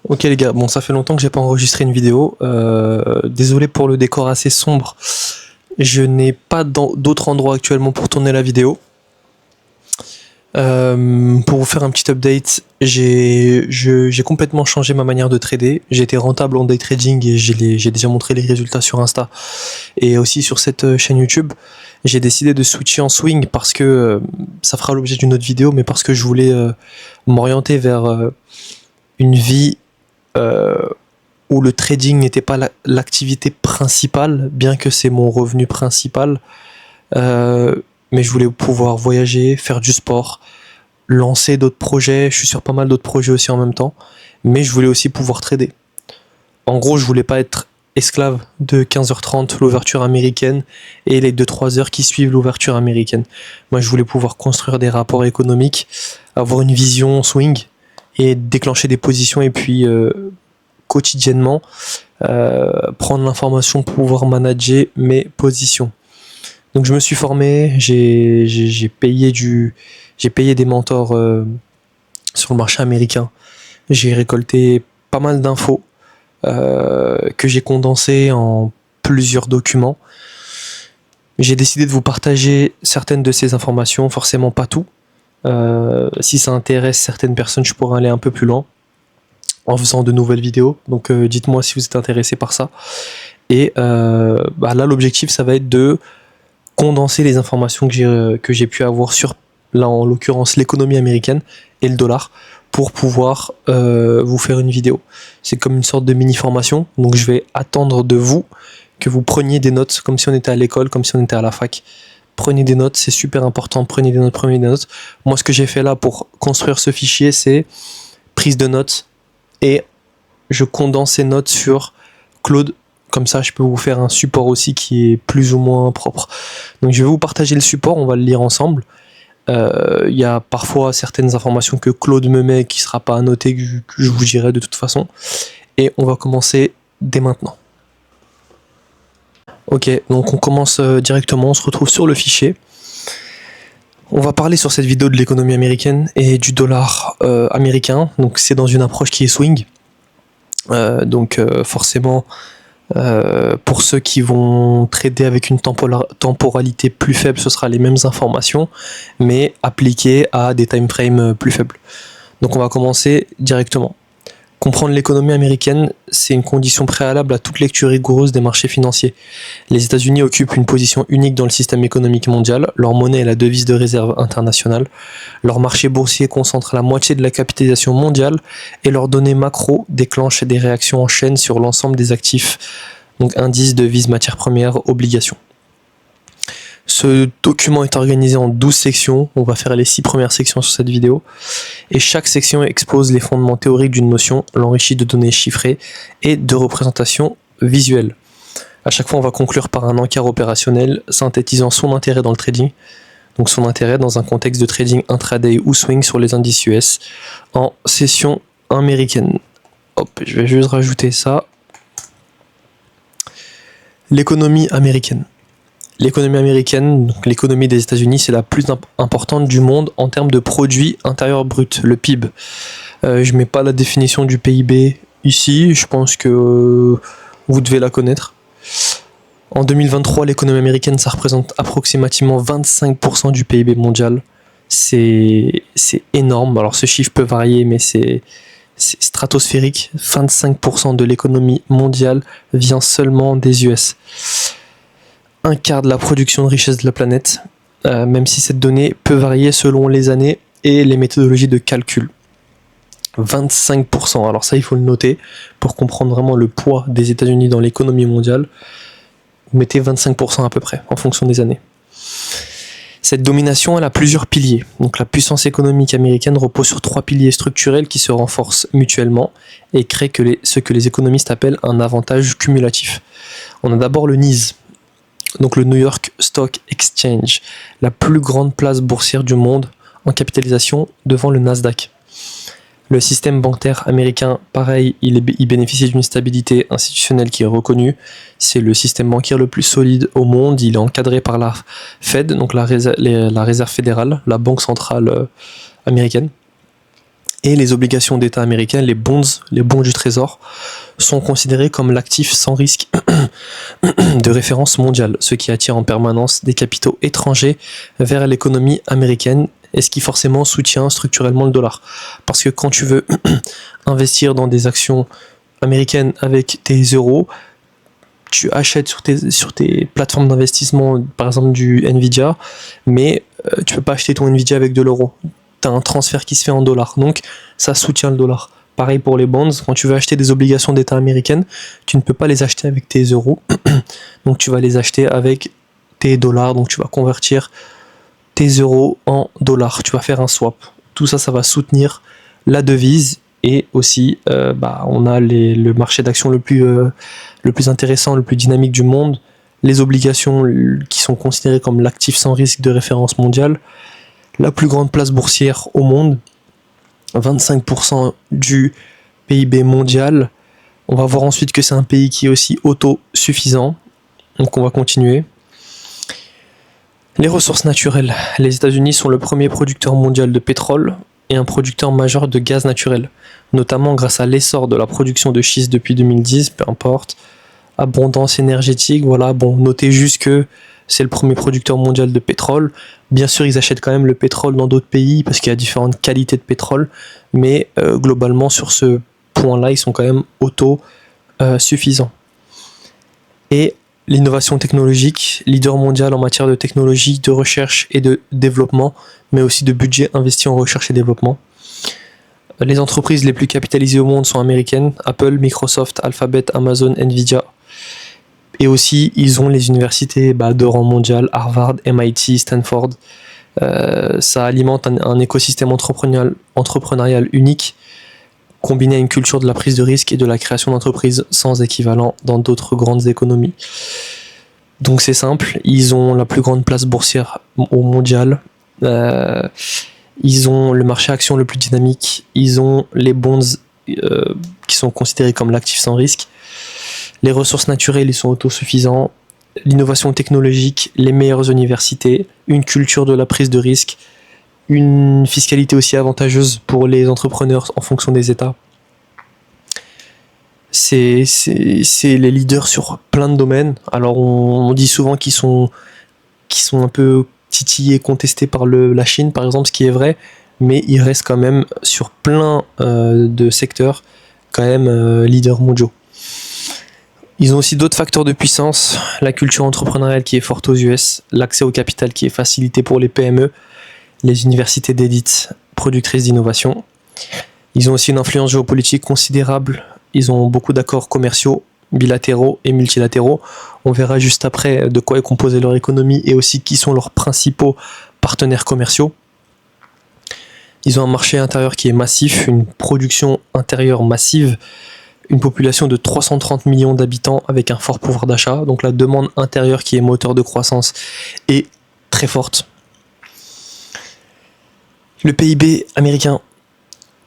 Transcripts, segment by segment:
Ok les gars, bon ça fait longtemps que j'ai pas enregistré une vidéo, désolé pour le décor assez sombre, je n'ai pas d'autre endroit actuellement pour tourner la vidéo. Pour vous faire un petit update, j'ai complètement changé ma manière de trader, j'ai été rentable en day trading et j'ai déjà montré les résultats sur Insta et aussi sur cette chaîne YouTube. J'ai décidé de switcher en swing parce que ça fera l'objet d'une autre vidéo, mais parce que je voulais m'orienter vers une vie euh, où le trading n'était pas l'activité principale, bien que c'est mon revenu principal, euh, mais je voulais pouvoir voyager, faire du sport, lancer d'autres projets, je suis sur pas mal d'autres projets aussi en même temps, mais je voulais aussi pouvoir trader. En gros, je voulais pas être esclave de 15h30 l'ouverture américaine et les 2-3 heures qui suivent l'ouverture américaine. Moi, je voulais pouvoir construire des rapports économiques, avoir une vision swing et déclencher des positions et puis quotidiennement prendre l'information pour pouvoir manager mes positions. Donc je me suis formé, j'ai payé des mentors sur le marché américain. J'ai récolté pas mal d'infos que j'ai condensées en plusieurs documents. J'ai décidé de vous partager certaines de ces informations, forcément pas tout. Si ça intéresse certaines personnes, je pourrais aller un peu plus loin en faisant de nouvelles vidéos. Donc dites-moi si vous êtes intéressé par ça. Et là, l'objectif, ça va être de condenser les informations que j'ai pu avoir sur, là en l'occurrence, l'économie américaine et le dollar pour pouvoir vous faire une vidéo. C'est comme une sorte de mini-formation, donc je vais attendre de vous que vous preniez des notes comme si on était à l'école, comme si on était à la fac. Prenez des notes, c'est super important, prenez des notes. Moi, ce que j'ai fait là pour construire ce fichier, c'est prise de notes et je condense ces notes sur Claude. Comme ça, je peux vous faire un support aussi qui est plus ou moins propre. Donc je vais vous partager le support, on va le lire ensemble. Il y a parfois certaines informations que Claude me met qui ne sera pas annotées, que je vous dirai de toute façon. Et on va commencer dès maintenant. Ok, donc on commence directement, on se retrouve sur le fichier. On va parler sur cette vidéo de l'économie américaine et du dollar américain. Donc c'est dans une approche qui est swing. Forcément, pour ceux qui vont trader avec une temporalité plus faible, ce sera les mêmes informations, mais appliquées à des time frames plus faibles. Donc on va commencer directement. Comprendre l'économie américaine, c'est une condition préalable à toute lecture rigoureuse des marchés financiers. Les États-Unis occupent une position unique dans le système économique mondial, leur monnaie est la devise de réserve internationale, leur marché boursier concentre la moitié de la capitalisation mondiale et leurs données macro déclenchent des réactions en chaîne sur l'ensemble des actifs, donc indices, devises, matières premières, obligations. Ce document est organisé en 12 sections, on va faire les 6 premières sections sur cette vidéo, et chaque section expose les fondements théoriques d'une notion, l'enrichit de données chiffrées et de représentations visuelles. À chaque fois, on va conclure par un encart opérationnel synthétisant son intérêt dans le trading, donc son intérêt dans un contexte de trading intraday ou swing sur les indices US en session américaine. Hop, je vais juste rajouter ça. L'économie américaine. L'économie américaine, donc l'économie des États-Unis, c'est la plus importante du monde en termes de produit intérieur brut, le PIB. Je mets pas la définition du PIB ici, je pense que vous devez la connaître. En 2023, l'économie américaine, ça représente approximativement 25% du PIB mondial. C'est énorme. Alors ce chiffre peut varier, mais c'est stratosphérique. 25% de l'économie mondiale vient seulement des US. Un quart de la production de richesse de la planète, même si cette donnée peut varier selon les années et les méthodologies de calcul. 25%, alors ça il faut le noter, pour comprendre vraiment le poids des États-Unis dans l'économie mondiale, vous mettez 25% à peu près, en fonction des années. Cette domination, elle a plusieurs piliers. Donc la puissance économique américaine repose sur 3 piliers structurels qui se renforcent mutuellement et créent ce que les économistes appellent un avantage cumulatif. On a d'abord le NYSE, donc le New York Stock Exchange, la plus grande place boursière du monde en capitalisation devant le Nasdaq. Le système bancaire américain, pareil, il bénéficie d'une stabilité institutionnelle qui est reconnue. C'est le système bancaire le plus solide au monde. Il est encadré par la Fed, donc la réserve fédérale, la banque centrale américaine. Et les obligations d'État américaines, les bons du Trésor, sont considérés comme l'actif sans risque de référence mondiale, ce qui attire en permanence des capitaux étrangers vers l'économie américaine et ce qui forcément soutient structurellement le dollar. Parce que quand tu veux investir dans des actions américaines avec tes euros, tu achètes sur tes plateformes d'investissement, par exemple du Nvidia, mais tu peux pas acheter ton Nvidia avec de l'euro. Tu as un transfert qui se fait en dollars, donc ça soutient le dollar. Pareil pour les bonds, quand tu veux acheter des obligations d'État américaines, tu ne peux pas les acheter avec tes euros, donc tu vas les acheter avec tes dollars, donc tu vas convertir tes euros en dollars, tu vas faire un swap. Tout ça, ça va soutenir la devise et aussi, on a le marché d'action le plus intéressant, le plus dynamique du monde, les obligations qui sont considérées comme l'actif sans risque de référence mondiale, la plus grande place boursière au monde, 25% du PIB mondial. On va voir ensuite que c'est un pays qui est aussi autosuffisant. Donc on va continuer. Les ressources naturelles. Les États-Unis sont le premier producteur mondial de pétrole et un producteur majeur de gaz naturel, notamment grâce à l'essor de la production de schiste depuis 2010, peu importe. Abondance énergétique, voilà, bon, notez juste que c'est le premier producteur mondial de pétrole. Bien sûr, ils achètent quand même le pétrole dans d'autres pays parce qu'il y a différentes qualités de pétrole, mais globalement, sur ce point-là, ils sont quand même autosuffisants. Et l'innovation technologique, leader mondial en matière de technologie, de recherche et de développement, mais aussi de budget investi en recherche et développement. Les entreprises les plus capitalisées au monde sont américaines, Apple, Microsoft, Alphabet, Amazon, Nvidia. Et aussi, ils ont les universités de rang mondial, Harvard, MIT, Stanford. Ça alimente un écosystème entrepreneurial unique, combiné à une culture de la prise de risque et de la création d'entreprises sans équivalent dans d'autres grandes économies. Donc c'est simple, ils ont la plus grande place boursière au mondial, ils ont le marché action le plus dynamique, ils ont les bonds qui sont considérés comme l'actif sans risque, les ressources naturelles ils sont autosuffisants, l'innovation technologique, les meilleures universités, une culture de la prise de risque, une fiscalité aussi avantageuse pour les entrepreneurs en fonction des États. C'est les leaders sur plein de domaines. Alors on dit souvent qu'ils sont un peu titillés, contestés par la Chine par exemple, ce qui est vrai, mais ils restent quand même sur plein de secteurs quand même leaders mondiaux. Ils ont aussi d'autres facteurs de puissance, la culture entrepreneuriale qui est forte aux US, l'accès au capital qui est facilité pour les PME, les universités d'élite productrices d'innovation. Ils ont aussi une influence géopolitique considérable, ils ont beaucoup d'accords commerciaux, bilatéraux et multilatéraux. On verra juste après de quoi est composée leur économie et aussi qui sont leurs principaux partenaires commerciaux. Ils ont un marché intérieur qui est massif, une production intérieure massive, une population de 330 millions d'habitants avec un fort pouvoir d'achat, donc la demande intérieure qui est moteur de croissance est très forte. Le PIB américain,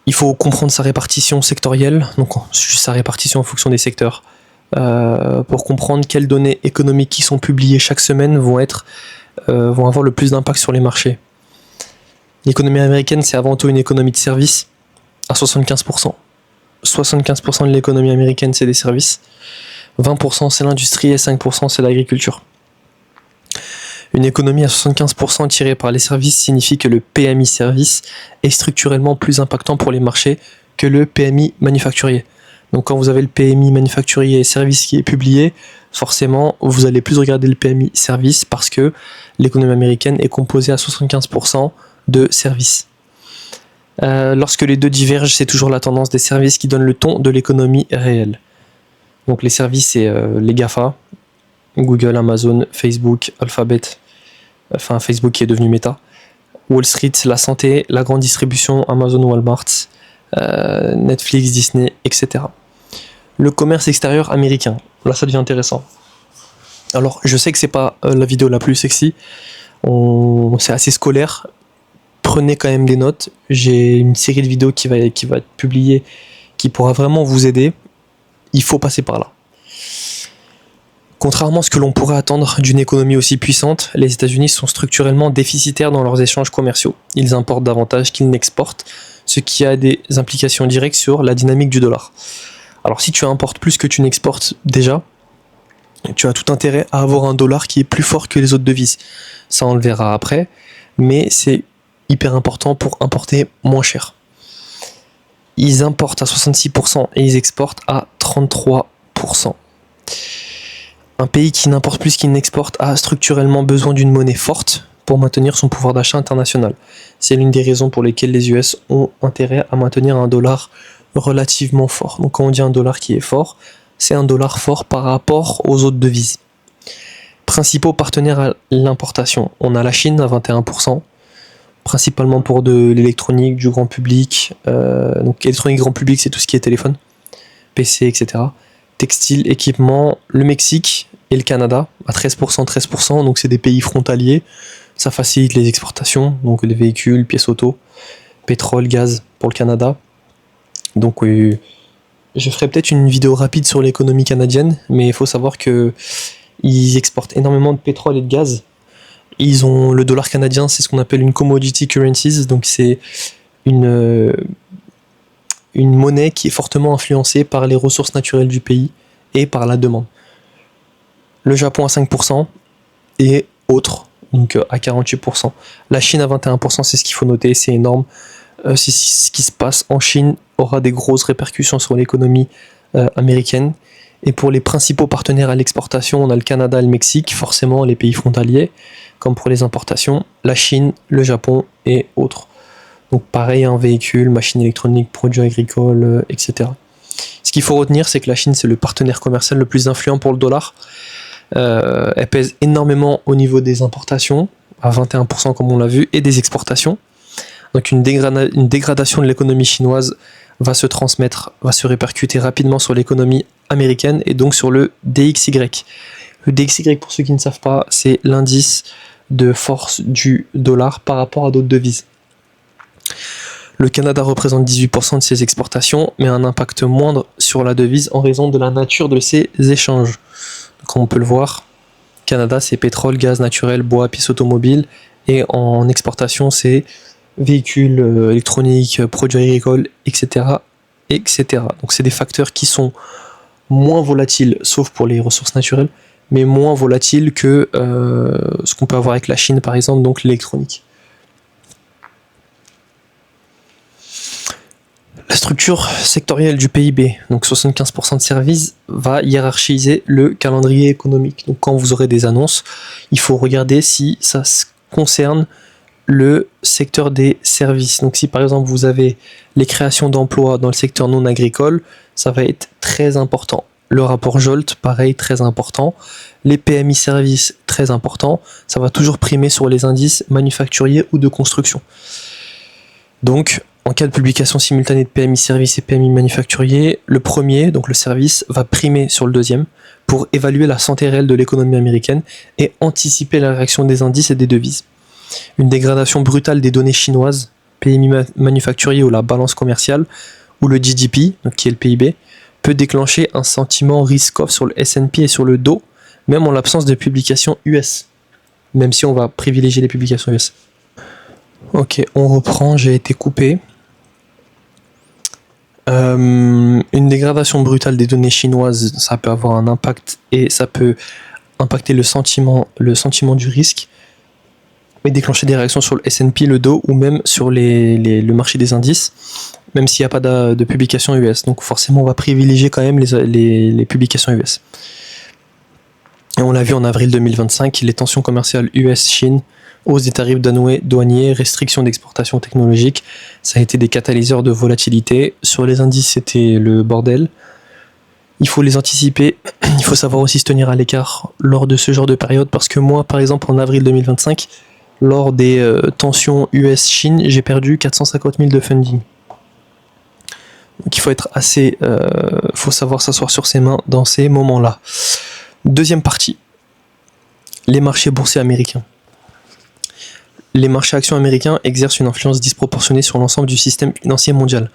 il faut comprendre sa répartition sectorielle, donc sa répartition en fonction des secteurs, pour comprendre quelles données économiques qui sont publiées chaque semaine vont avoir le plus d'impact sur les marchés. L'économie américaine, c'est avant tout une économie de services à 75%. 75% de l'économie américaine, c'est des services. 20% c'est l'industrie et 5% c'est l'agriculture. Une économie à 75% tirée par les services signifie que le PMI service est structurellement plus impactant pour les marchés que le PMI manufacturier. Donc quand vous avez le PMI manufacturier et service qui est publié, forcément vous allez plus regarder le PMI service parce que l'économie américaine est composée à 75% de services. Lorsque les deux divergent, c'est toujours la tendance des services qui donne le ton de l'économie réelle. Donc les services, c'est les GAFA, Google, Amazon, Facebook, Alphabet, enfin Facebook qui est devenu Meta, Wall Street, la santé, la grande distribution, Amazon, Walmart, Netflix, Disney, etc. Le commerce extérieur américain, là ça devient intéressant. Alors je sais que c'est pas la vidéo la plus sexy, c'est assez scolaire. Prenez quand même des notes, j'ai une série de vidéos qui va être publiée qui pourra vraiment vous aider, il faut passer par là. Contrairement à ce que l'on pourrait attendre d'une économie aussi puissante, les États-Unis sont structurellement déficitaires dans leurs échanges commerciaux. Ils importent davantage qu'ils n'exportent, ce qui a des implications directes sur la dynamique du dollar. Alors si tu importes plus que tu n'exportes déjà, tu as tout intérêt à avoir un dollar qui est plus fort que les autres devises. Ça, on le verra après, mais c'est hyper important pour importer moins cher. Ils importent à 66% et ils exportent à 33%. Un pays qui n'importe plus qu'il n'exporte a structurellement besoin d'une monnaie forte pour maintenir son pouvoir d'achat international. C'est l'une des raisons pour lesquelles les US ont intérêt à maintenir un dollar relativement fort. Donc quand on dit un dollar qui est fort, c'est un dollar fort par rapport aux autres devises. Principaux partenaires à l'importation, on a la Chine à 21%, principalement pour de l'électronique, du grand public. Donc électronique grand public, c'est tout ce qui est téléphone, PC, etc. Textile, équipement, le Mexique et le Canada à 13%, donc c'est des pays frontaliers. Ça facilite les exportations, donc les véhicules, pièces auto, pétrole, gaz pour le Canada. Donc je ferai peut-être une vidéo rapide sur l'économie canadienne, mais il faut savoir que ils exportent énormément de pétrole et de gaz. Ils ont le dollar canadien, c'est ce qu'on appelle une commodity currencies, donc c'est une monnaie qui est fortement influencée par les ressources naturelles du pays et par la demande. Le Japon à 5% et autres, donc à 48%. La Chine à 21%, c'est ce qu'il faut noter, c'est énorme. C'est ce qui se passe en Chine aura des grosses répercussions sur l'économie américaine. Et pour les principaux partenaires à l'exportation, on a le Canada et le Mexique, forcément les pays frontaliers, comme pour les importations, la Chine, le Japon et autres. Donc pareil, un véhicule, machines électroniques, produits agricoles, etc. Ce qu'il faut retenir, c'est que la Chine, c'est le partenaire commercial le plus influent pour le dollar. Elle pèse énormément au niveau des importations, à 21% comme on l'a vu, et des exportations. Donc une dégradation de l'économie chinoise va se transmettre, va se répercuter rapidement sur l'économie américaine et donc sur le DXY. Le DXY, pour ceux qui ne savent pas, c'est l'indice de force du dollar par rapport à d'autres devises. Le Canada représente 18% de ses exportations, mais a un impact moindre sur la devise en raison de la nature de ses échanges. Comme on peut le voir, Canada, c'est pétrole, gaz naturel, bois, pièces automobiles, et en exportation, c'est véhicules électroniques, produits agricoles, etc., etc. Donc c'est des facteurs qui sont moins volatiles, sauf pour les ressources naturelles, mais moins volatiles que ce qu'on peut avoir avec la Chine, par exemple, donc l'électronique. La structure sectorielle du PIB, donc 75% de services, va hiérarchiser le calendrier économique. Donc quand vous aurez des annonces, il faut regarder si ça concerne le secteur des services. Donc si par exemple vous avez les créations d'emplois dans le secteur non agricole, ça va être très important. Le rapport Jolt, pareil, très important. Les PMI services, très important. Ça va toujours primer sur les indices manufacturiers ou de construction. Donc en cas de publication simultanée de PMI service et PMI manufacturier, le premier, donc le service, va primer sur le deuxième pour évaluer la santé réelle de l'économie américaine et anticiper la réaction des indices et des devises. Une dégradation brutale des données chinoises, PMI manufacturier ou la balance commerciale, ou le GDP, donc qui est le PIB, peut déclencher un sentiment risk-off sur le S&P et sur le Dow, même en l'absence de publications US, même si on va privilégier les publications US. Ok, on reprend, j'ai été coupé. Une dégradation brutale des données chinoises, ça peut avoir un impact et ça peut impacter le sentiment du risque et déclencher des réactions sur le S&P, le Dow ou même sur le marché des indices, même s'il n'y a pas de publication US. Donc forcément, on va privilégier quand même les publications US. Et on l'a vu en avril 2025, les tensions commerciales US-Chine, hausse des tarifs douaniers, restrictions d'exportation technologique, ça a été des catalyseurs de volatilité. Sur les indices, c'était le bordel. Il faut les anticiper, il faut savoir aussi se tenir à l'écart lors de ce genre de période, parce que moi, par exemple, en avril 2025, lors des tensions US-Chine, j'ai perdu 450 000 de funding. Donc il faut être faut savoir s'asseoir sur ses mains dans ces moments-là. Deuxième partie, les marchés boursiers américains. Les marchés actions américains exercent une influence disproportionnée sur l'ensemble du système financier mondial.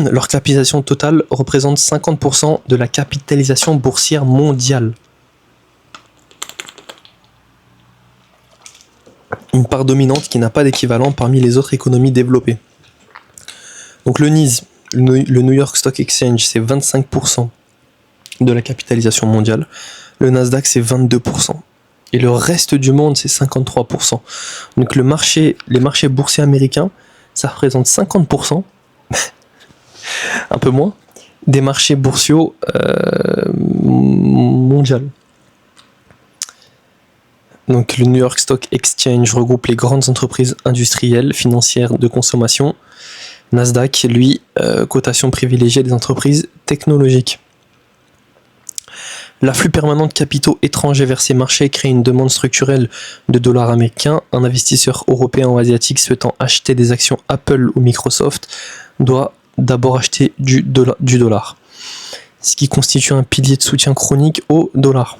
Leur capitalisation totale représente 50% de la capitalisation boursière mondiale. Une part dominante qui n'a pas d'équivalent parmi les autres économies développées. Donc le NYSE, le New York Stock Exchange, c'est 25% de la capitalisation mondiale. Le Nasdaq, c'est 22%. Et le reste du monde, c'est 53%. Donc les marchés boursiers américains, ça représente 50%, un peu moins, des marchés boursiers mondiaux. Donc le New York Stock Exchange regroupe les grandes entreprises industrielles, financières, de consommation. Nasdaq, lui, cotation privilégiée des entreprises technologiques. L'afflux permanent de capitaux étrangers vers ces marchés crée une demande structurelle de dollars américains. Un investisseur européen ou asiatique souhaitant acheter des actions Apple ou Microsoft doit d'abord acheter du dollar, ce qui constitue un pilier de soutien chronique au dollar.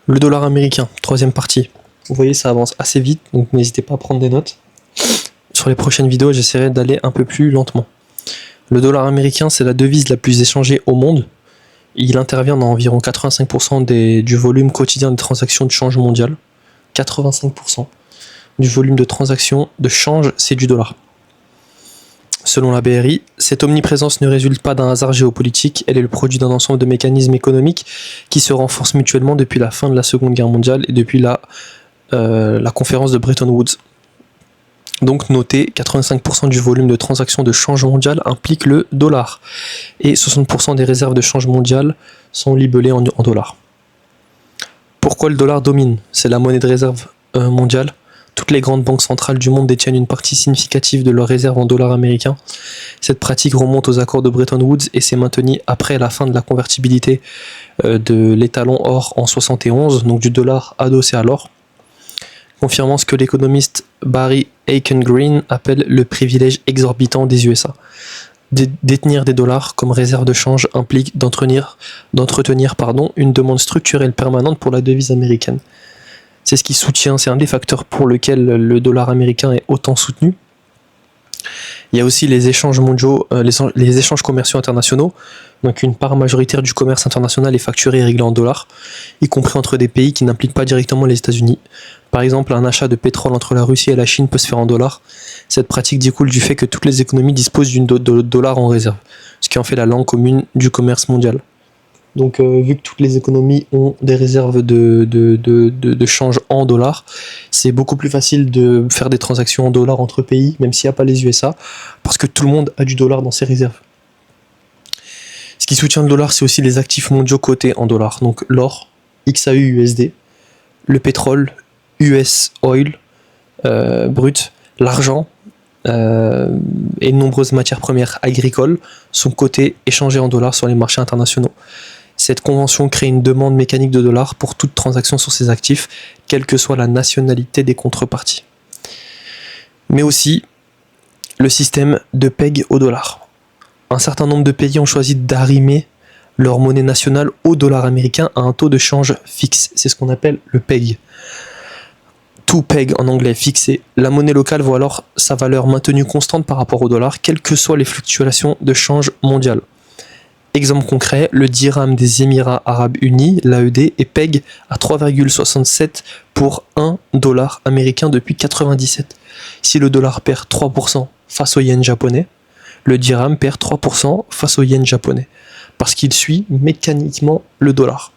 Le dollar américain, troisième partie. Vous voyez, ça avance assez vite, donc n'hésitez pas à prendre des notes. Sur les prochaines vidéos, j'essaierai d'aller un peu plus lentement. Le dollar américain, c'est la devise la plus échangée au monde. Il intervient dans environ 85% du volume quotidien des transactions de change mondial. 85% du volume de transactions de change, c'est du dollar. Selon la BRI, cette omniprésence ne résulte pas d'un hasard géopolitique, elle est le produit d'un ensemble de mécanismes économiques qui se renforcent mutuellement depuis la fin de la Seconde Guerre mondiale et depuis la conférence de Bretton Woods. Donc notez, 85% du volume de transactions de change mondial implique le dollar et 60% des réserves de change mondial sont libellées en dollars. Pourquoi le dollar domine? C'est la monnaie de réserve mondiale. Toutes les grandes banques centrales du monde détiennent une partie significative de leurs réserves en dollars américains. Cette pratique remonte aux accords de Bretton Woods et s'est maintenue après la fin de la convertibilité de l'étalon or en 71, donc du dollar adossé à l'or, confirmant ce que l'économiste Barry Eichengreen appelle le privilège exorbitant des USA. Détenir des dollars comme réserve de change implique d'entretenir une demande structurelle permanente pour la devise américaine. C'est ce qui soutient, c'est un des facteurs pour lequel le dollar américain est autant soutenu. Il y a aussi les échanges mondiaux, les échanges commerciaux internationaux. Donc une part majoritaire du commerce international est facturé et réglé en dollars, y compris entre des pays qui n'impliquent pas directement les États-Unis. Par exemple, un achat de pétrole entre la Russie et la Chine peut se faire en dollars. Cette pratique découle du fait que toutes les économies disposent d'une dollar en réserve, ce qui en fait la langue commune du commerce mondial. Donc vu que toutes les économies ont des réserves de change en dollars, c'est beaucoup plus facile de faire des transactions en dollars entre pays, même s'il n'y a pas les USA, parce que tout le monde a du dollar dans ses réserves. Ce qui soutient le dollar, c'est aussi les actifs mondiaux cotés en dollars, donc l'or, XAU-USD, le pétrole, US Oil, brut, l'argent et de nombreuses matières premières agricoles sont cotées, échangées en dollars sur les marchés internationaux. Cette convention crée une demande mécanique de dollars pour toute transaction sur ces actifs, quelle que soit la nationalité des contreparties. Mais aussi le système de PEG au dollar. Un certain nombre de pays ont choisi d'arrimer leur monnaie nationale au dollar américain à un taux de change fixe. C'est ce qu'on appelle le PEG. To peg en anglais, fixé. La monnaie locale voit alors sa valeur maintenue constante par rapport au dollar, quelles que soient les fluctuations de change mondiales. Exemple concret, le dirham des Émirats Arabes Unis, l'AED, est PEG à 3,67 pour 1 dollar américain depuis 1997. Si le dollar perd 3% face au yen japonais, le dirham perd 3% face au yen japonais, parce qu'il suit mécaniquement le dollar.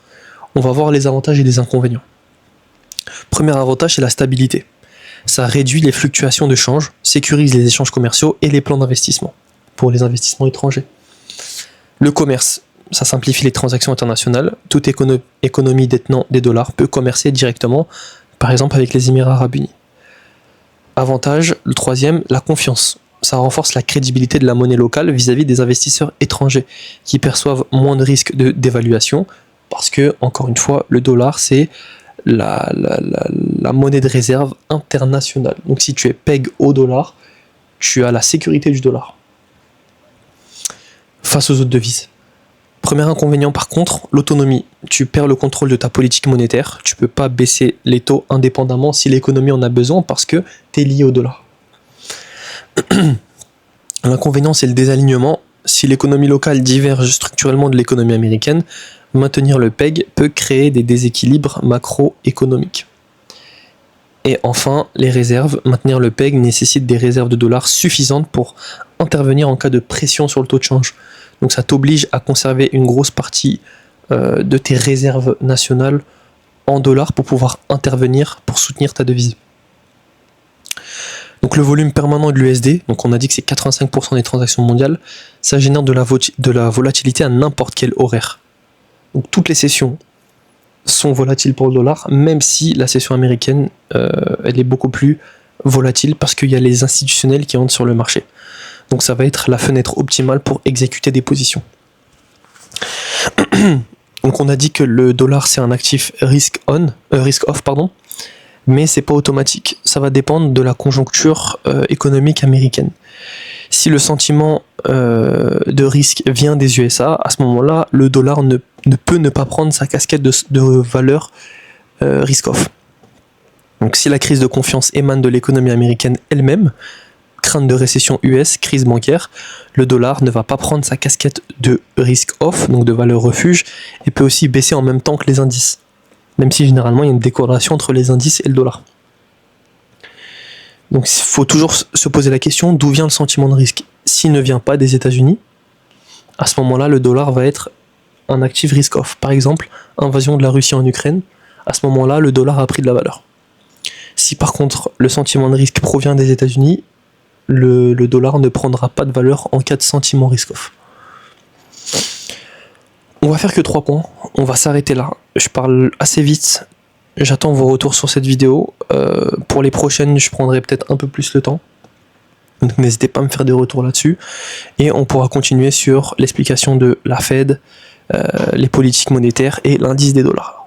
On va voir les avantages et les inconvénients. Premier avantage, c'est la stabilité. Ça réduit les fluctuations de change, sécurise les échanges commerciaux et les plans d'investissement pour les investissements étrangers. Le commerce, ça simplifie les transactions internationales. Toute économie détenant des dollars peut commercer directement, par exemple avec les Émirats Arabes Unis. Avantage, le troisième, la confiance. Ça renforce la crédibilité de la monnaie locale vis-à-vis des investisseurs étrangers qui perçoivent moins de risques de dévaluation parce que, encore une fois, le dollar, c'est la monnaie de réserve internationale. Donc si tu es PEG au dollar, tu as la sécurité du dollar face aux autres devises. Premier inconvénient par contre, l'autonomie. Tu perds le contrôle de ta politique monétaire, tu peux pas baisser les taux indépendamment si l'économie en a besoin parce que tu es lié au dollar. L'inconvénient, c'est le désalignement. Si l'économie locale diverge structurellement de l'économie américaine, maintenir le PEG peut créer des déséquilibres macroéconomiques. Et enfin, les réserves. Maintenir le peg nécessite des réserves de dollars suffisantes pour intervenir en cas de pression sur le taux de change. Donc ça t'oblige à conserver une grosse partie de tes réserves nationales en dollars pour pouvoir intervenir pour soutenir ta devise. Donc le volume permanent de l'USD, donc on a dit que c'est 85% des transactions mondiales, ça génère de la volatilité à n'importe quel horaire. Donc toutes les sessions sont volatiles pour le dollar, même si la session américaine, elle est beaucoup plus volatile parce qu'il y a les institutionnels qui entrent sur le marché. Donc ça va être la fenêtre optimale pour exécuter des positions. Donc on a dit que le dollar c'est un actif risk off, mais c'est pas automatique. Ça va dépendre de la conjoncture économique américaine. Si le sentiment de risque vient des USA, à ce moment-là, le dollar ne peut ne pas prendre sa casquette de valeur risk off. Donc si la crise de confiance émane de l'économie américaine elle-même, crainte de récession US, crise bancaire, le dollar ne va pas prendre sa casquette de risk off, donc de valeur refuge, et peut aussi baisser en même temps que les indices. Même si généralement il y a une décorrélation entre les indices et le dollar. Donc il faut toujours se poser la question d'où vient le sentiment de risque. S'il ne vient pas des États-Unis, à ce moment-là le dollar va être un actif risk off. Par exemple, invasion de la Russie en Ukraine, à ce moment-là le dollar a pris de la valeur. Si par contre le sentiment de risque provient des États-Unis, le dollar ne prendra pas de valeur en cas de sentiment risk off. On va faire que 3 points, on va s'arrêter là. Je parle assez vite, j'attends vos retours sur cette vidéo. Pour les prochaines, je prendrai peut-être un peu plus le temps. Donc n'hésitez pas à me faire des retours là-dessus. Et on pourra continuer sur l'explication de la Fed, les politiques monétaires et l'indice des dollars.